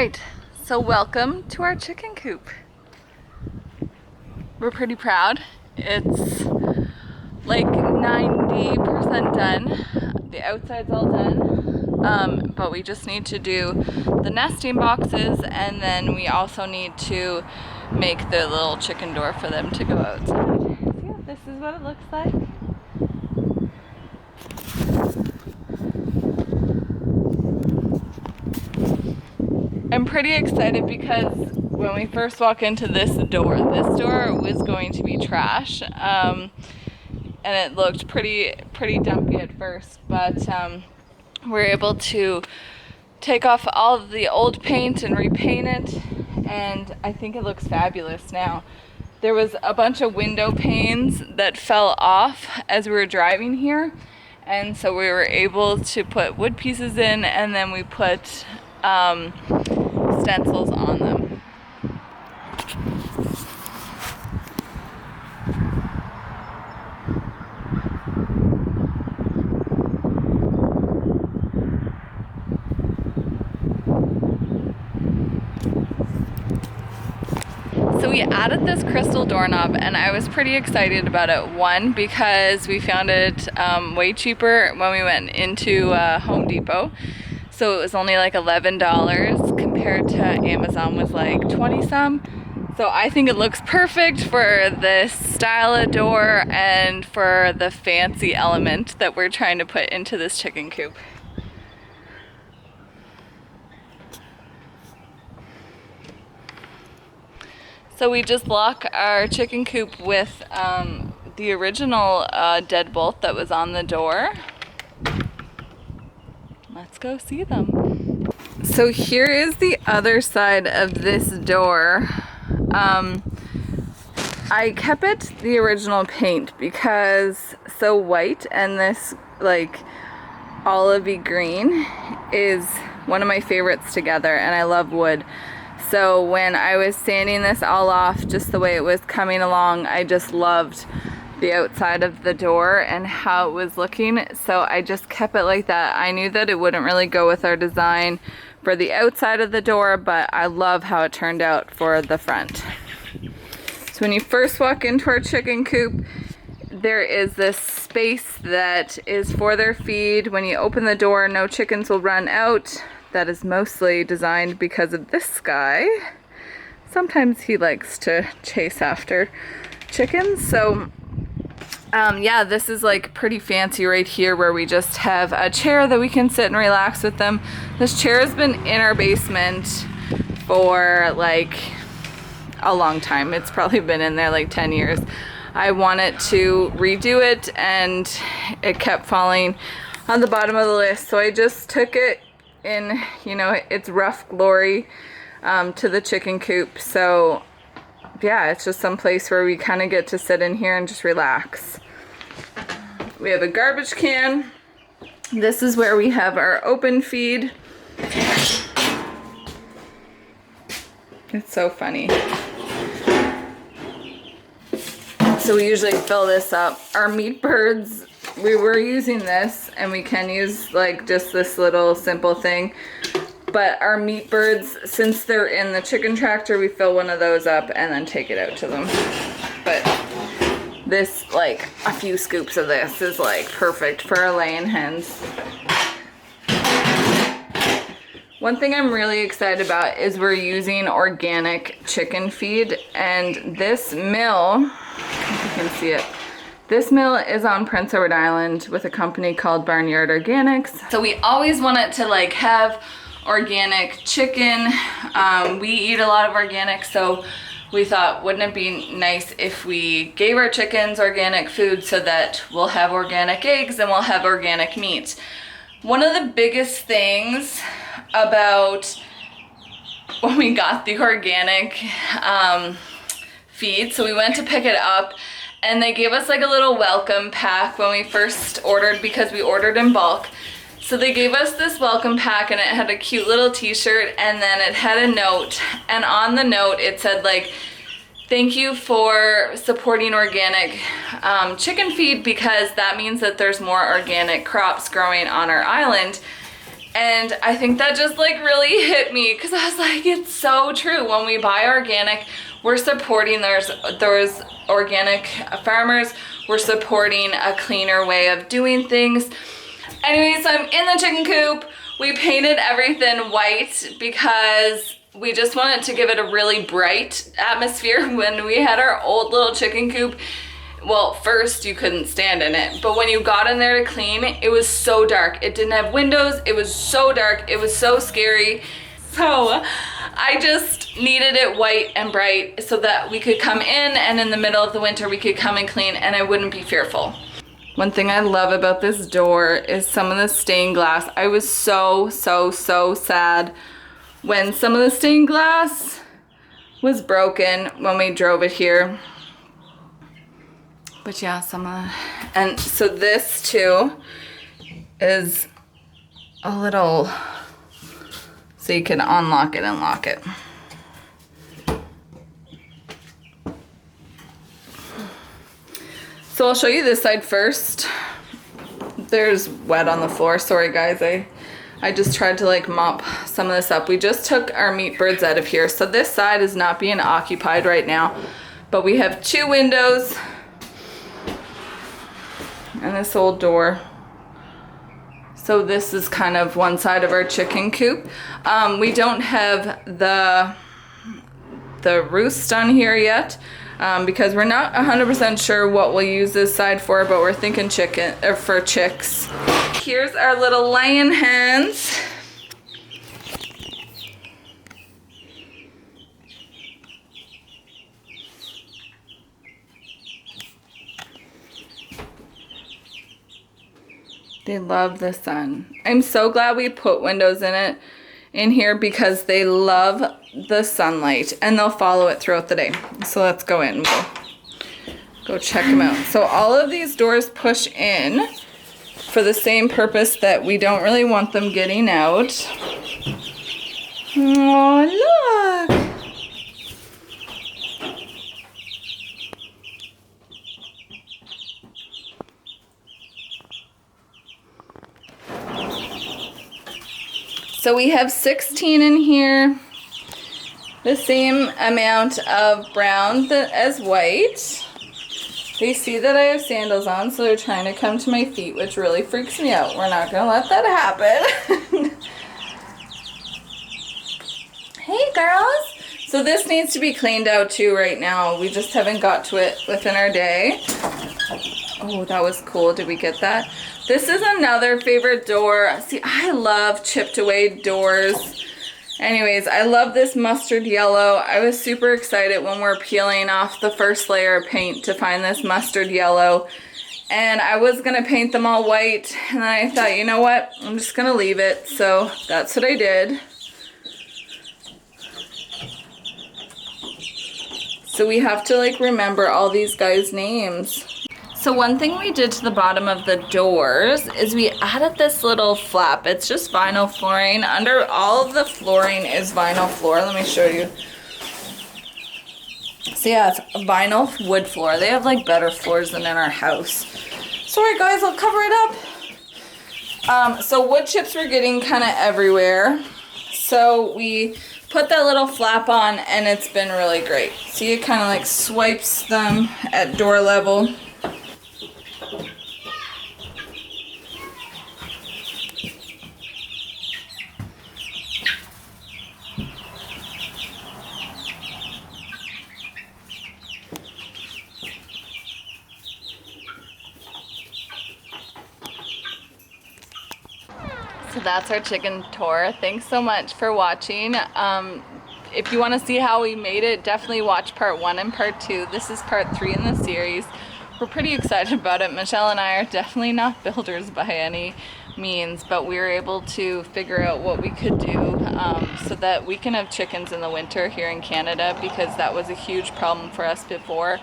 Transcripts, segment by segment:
right, so welcome to our chicken coop. We're pretty proud. It's like 90% done. The outside's all done, but we just need to do the nesting boxes, and then we also need to make the little chicken door for them to go outside. So yeah, this is what it looks like. I'm pretty excited because when we first walk into this door was going to be trash, and it looked pretty dumpy at first, but we're able to take off all of the old paint and repaint it, and I think it looks fabulous now. There was a bunch of window panes that fell off as we were driving here, and so we were able to put wood pieces in, and then we put stencils on them. So we added this crystal doorknob, and I was pretty excited about it. One, because we found it way cheaper when we went into Home Depot. So it was only like $11 compared to Amazon was like 20 some. So I think it looks perfect for this style of door and for the fancy element that we're trying to put into this chicken coop. So we just lock our chicken coop with the original deadbolt that was on the door. Let's go see them. So here is the other side of this door. I kept it the original paint because so white, and this like olivey green is one of my favorites together, and I love wood. So when I was sanding this all off just the way it was coming along, I just loved the outside of the door and how it was looking, so I just kept it like that. I knew that it wouldn't really go with our design for the outside of the door, but I love how it turned out for the front. So when you first walk into our chicken coop, there is this space that is for their feed. When you open the door, no chickens will run out. That is mostly designed because of this guy. Sometimes he likes to chase after chickens. So yeah, this is like pretty fancy right here, where we just have a chair that we can sit and relax with them. This chair has been in our basement for like a long time. It's probably been in there like 10 years. I wanted to redo it, and it kept falling on the bottom of the list. So I just took it in, you know, its rough glory to the chicken coop. So yeah, it's just some place where we kind of get to sit in here and just relax. We have a garbage can. This is where we have our open feed. It's so funny. So we usually fill this up. Our meat birds, we were using this, and we can use like just this little simple thing. But our meat birds, since they're in the chicken tractor, we fill one of those up and then take it out to them. But this, like a few scoops of this is like perfect for our laying hens. One thing I'm really excited about is we're using organic chicken feed, and this mill, if you can see it, this mill is on Prince Edward Island with a company called Barnyard Organics. So we always wanted to like have organic chicken. We eat a lot of organic, so we thought, wouldn't it be nice if we gave our chickens organic food so that we'll have organic eggs and we'll have organic meat. One of the biggest things about when we got the organic feed, so we went to pick it up, and they gave us like a little welcome pack when we first ordered, because we ordered in bulk. So they gave us this welcome pack, and it had a cute little t-shirt, and then it had a note, and on the note it said like, thank you for supporting organic chicken feed, because that means that there's more organic crops growing on our island. And I think that just like really hit me because I was like, it's so true. When we buy organic, we're supporting those organic farmers. We're supporting a cleaner way of doing things. Anyways, I'm in the chicken coop. We painted everything white because we just wanted to give it a really bright atmosphere. When we had our old little chicken coop, well, first you couldn't stand in it, but when you got in there to clean, it was so dark. It didn't have windows. It was so dark. It was so scary. So I just needed it white and bright so that we could come in, and in the middle of the winter we could come and clean and I wouldn't be fearful. One thing I love about this door is some of the stained glass. I was so sad when some of the stained glass was broken when we drove it here. But yeah, some of the, and so this too is a little, so you can unlock it and lock it. So I'll show you this side first. There's wet on the floor. Sorry guys, I just tried to like mop some of this up. We just took our meat birds out of here. So this side is not being occupied right now, but we have 2 windows and this old door. So this is kind of one side of our chicken coop. We don't have the roost on here yet because we're not 100% sure what we'll use this side for, but we're thinking chicken or for chicks. Here's our little laying hens. They love the sun. I'm so glad we put windows in here because they love the sunlight and they'll follow it throughout the day. So let's go in. We'll go check them out. So all of these doors push in for the same purpose that we don't really want them getting out. Oh, look. So we have 16 in here, the same amount of brown as white. They see that I have sandals on, so they're trying to come to my feet, which really freaks me out. We're not gonna let that happen. Hey girls! So this needs to be cleaned out too right now. We just haven't got to it within our day. Oh, that was cool. Did we get that? This is another favorite door. See, I love chipped away doors. Anyways, I love this mustard yellow. I was super excited when we're peeling off the first layer of paint to find this mustard yellow. And I was gonna paint them all white, and then I thought, you know what? I'm just gonna leave it. So that's what I did. So we have to like remember all these guys' names. So one thing we did to the bottom of the doors is we added this little flap. It's just vinyl flooring. Under all of the flooring is vinyl floor. Let me show you. So yeah, it's a vinyl wood floor. They have like better floors than in our house. Sorry guys, I'll cover it up. So wood chips were getting kind of everywhere. So we put that little flap on and it's been really great. See, it kind of like swipes them at door level. So that's our chicken tour. Thanks so much for watching. If you want to see how we made it, definitely watch part 1 and part 2. This is part 3 in the series. We're pretty excited about it. Michelle and I are definitely not builders by any means, but we were able to figure out what we could do so that we can have chickens in the winter here in Canada, because that was a huge problem for us before,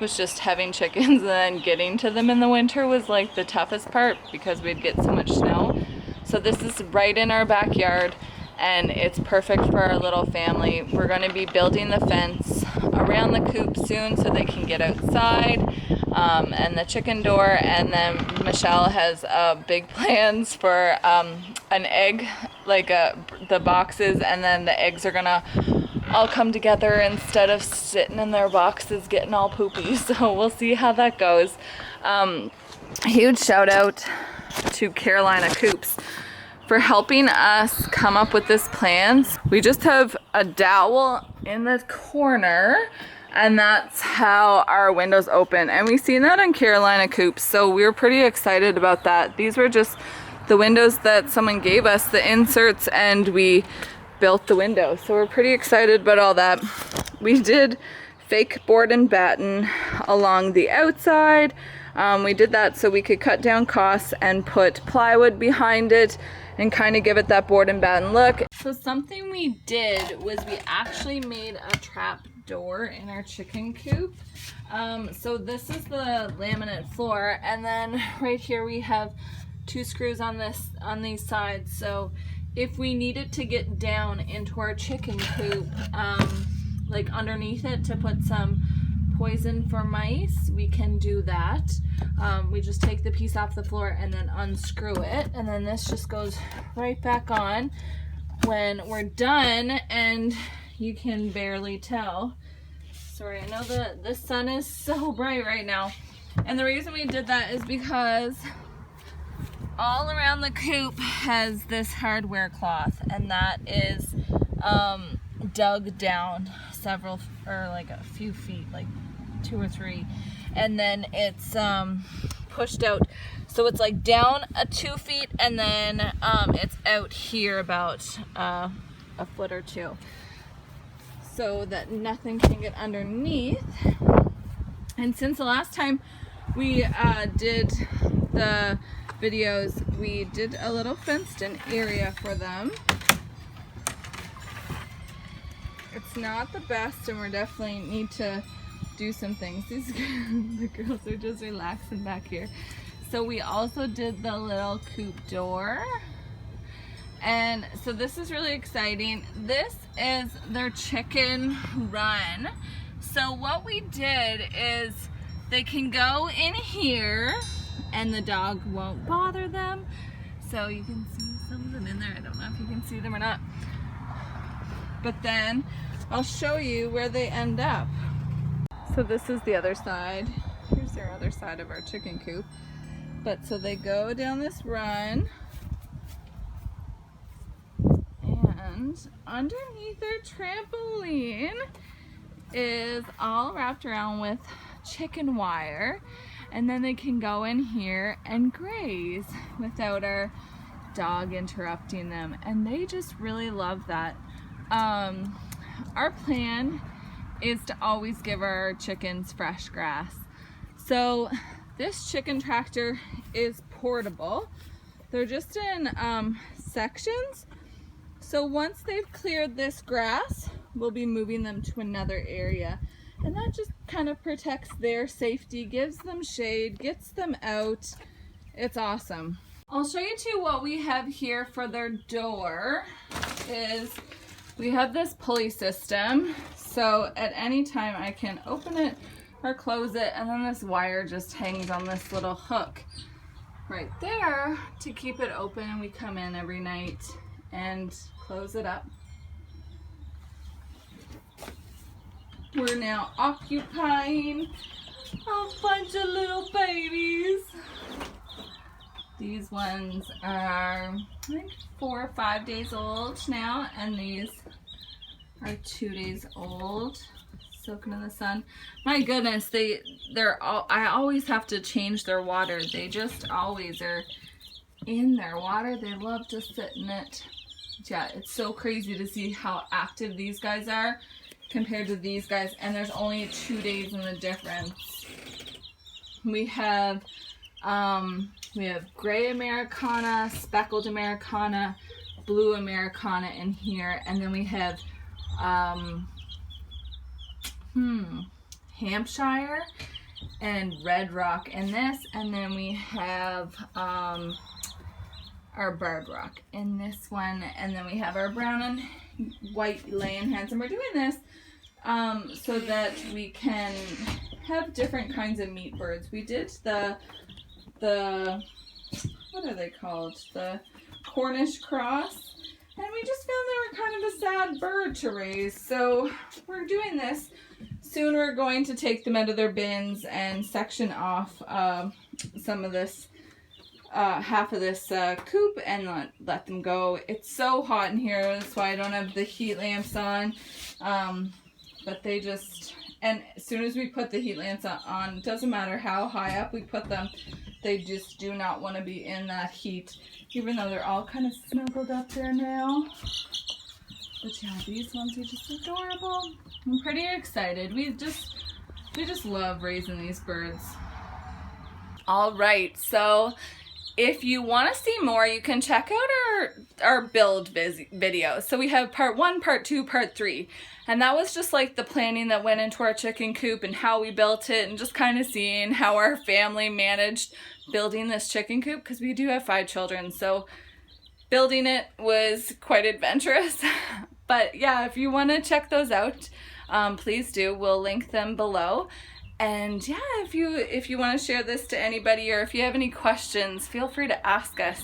was just having chickens, and then getting to them in the winter was like the toughest part because we'd get so much snow. So this is right in our backyard and it's perfect for our little family. We're going to be building the fence around the coop soon so they can get outside, and the chicken door, and then Michelle has big plans for an egg, like the boxes, and then the eggs are gonna all come together instead of sitting in their boxes getting all poopy. So we'll see how that goes. Huge shout out to Carolina Coops for helping us come up with this plan. We just have a dowel in the corner, and that's how our windows open. And we've seen that on Carolina Coops, so we were pretty excited about that. These were just the windows that someone gave us, the inserts, and we built the window. So we're pretty excited about all that. We did fake board and batten along the outside. We did that so we could cut down costs and put plywood behind it and kind of give it that board and batten look. So something we did was we actually made a trap door in our chicken coop. So this is the laminate floor, and then right here we have 2 screws on these sides. So if we needed to get down into our chicken coop, like underneath it to put some poison for mice, we can do that. We just take the piece off the floor and then unscrew it, and then this just goes right back on when we're done. And you can barely tell, sorry, I know the sun is so bright right now, and the reason we did that is because all around the coop has this hardware cloth, and that is dug down several, or like a few feet, like 2 or 3, and then it's pushed out, so it's like down 2 feet, and then it's out here about a foot or 2, so that nothing can get underneath. And since the last time we did the videos, we did a little fenced in area for them. It's not the best, and we definitely need to do some things. The girls are just relaxing back here. So we also did the little coop door, and so this is really exciting. This is their chicken run. So what we did is they can go in here and the dog won't bother them. So you can see some of them in there. I don't know if you can see them or not. But then I'll show you where they end up. So this is the other side. Here's their other side of our chicken coop. But so they go down this run, and underneath their trampoline is all wrapped around with chicken wire, and then they can go in here and graze without our dog interrupting them, and they just really love that. Our plan is to always give our chickens fresh grass. So this chicken tractor is portable. They're just in sections. So once they've cleared this grass, we'll be moving them to another area. And that just kind of protects their safety, gives them shade, gets them out. It's awesome. I'll show you too what we have here for their door is we have this pulley system. So at any time I can open it or close it, and then this wire just hangs on this little hook right there to keep it open, and we come in every night and close it up. We're now occupying a bunch of little babies. These ones are like 4 or 5 days old now, and these are 2 days old, soaking in the sun. My goodness, they're all, I always have to change their water. They just always are in their water. They love to sit in it. Yeah, it's so crazy to see how active these guys are compared to these guys, and there's only 2 days in the difference. We have gray Americana, speckled Americana, blue Americana in here, and then we have Hampshire and Red Rock in this, and then we have our Barred Rock in this one, and then we have our brown and white laying hens, and we're doing this so that we can have different kinds of meat birds. We did the what are they called? The Cornish cross, and we just found they were kind of a sad bird to raise. So we're doing this. Soon we're going to take them out of their bins and section off some of this, half of this coop, and let them go. It's so hot in here, that's why I don't have the heat lamps on. But they just, and as soon as we put the heat lamps on, it doesn't matter how high up we put them, they just do not want to be in that heat, even though they're all kind of snuggled up there now. But yeah, these ones are just adorable. I'm pretty excited. We just love raising these birds. All right, so if you want to see more, you can check out our build video. So we have part 1, part 2, part 3. And that was just like the planning that went into our chicken coop and how we built it, and just kind of seeing how our family managed building this chicken coop, because we do have 5 children. So building it was quite adventurous. But yeah, if you want to check those out, please do. We'll link them below. And yeah, if you want to share this to anybody, or if you have any questions, feel free to ask us.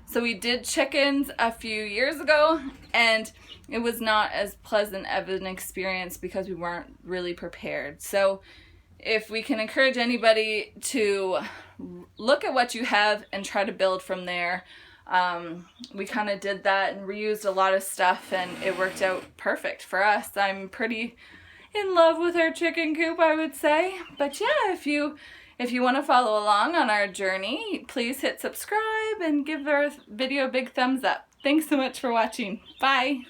So we did chickens a few years ago, and it was not as pleasant of an experience because we weren't really prepared. So if we can encourage anybody to look at what you have and try to build from there, we kind of did that and reused a lot of stuff, and it worked out perfect for us. I'm pretty in love with our chicken coop, I would say. But yeah, if you want to follow along on our journey, please hit subscribe and give our video a big thumbs up. Thanks so much for watching. Bye.